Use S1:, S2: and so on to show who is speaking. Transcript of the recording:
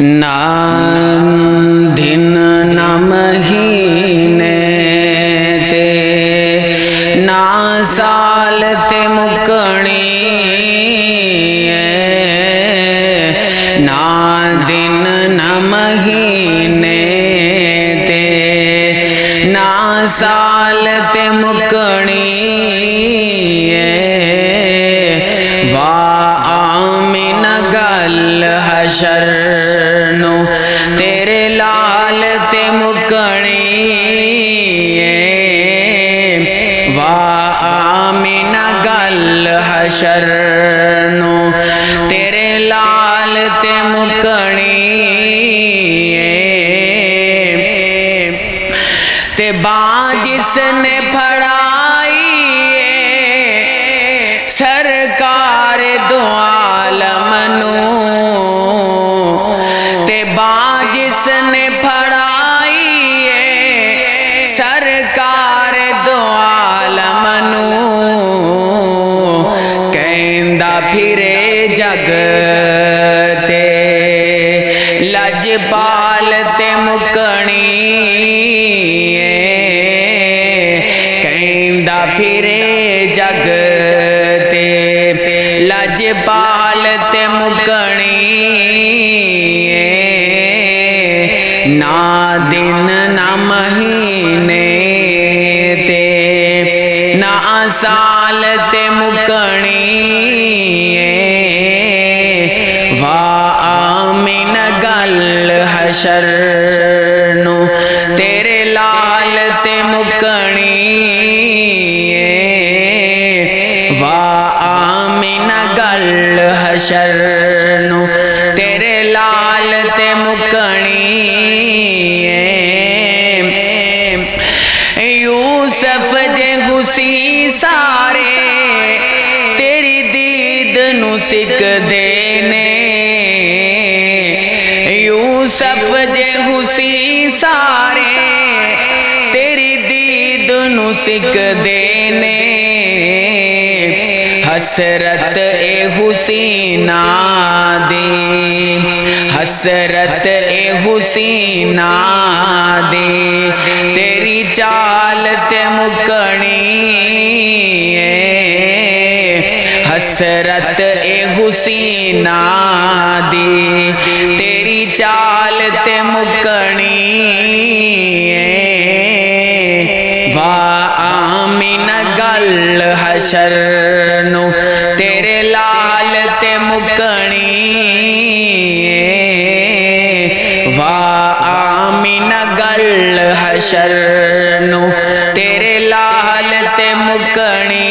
S1: ना दिन ना महीने ते ना साल ते मुकणी ना दिन ना महीने ते ना साल ते मुकणी वाह आमीन गल हशर नो तेरे लाल ते मुकणी वाह आमीन गल हशर नो तेरे लाल ते मुकणी ते बाँ जिसने फड़ाई सरकार दो आलम नू ते बाँ जिसने फड़ाई सरकार दो आलम नू कहंदा फिरे जग ते लजपाल ते मुकणी कहंदा फिरे जग ते लजपाल ते मुकणी ना दिन ना महीने ते ना साल ते मुकणी वाह आमीन गल हशर नो तेरे लाल ते मुकणी वाह आमीन गल हशर नो तेरे लाल ते मुकणी यूसुफ जे हुसी सारे तेरी दीद नू सिकदे ने यूसुफ जे हुसी सारे तेरी दीद नू सिकदे ने हसरत ए हुसीना दे हसरत ए हुसीना दे तेरी चाल ते मुकणी हसरत ए हुसीना दे तेरी चाल ते मुकणी वाह आमीन गल हशर नो तेरे लाल ते मुकणी वाह आमीन गल हशर नो तेरे लाल ते मुकणी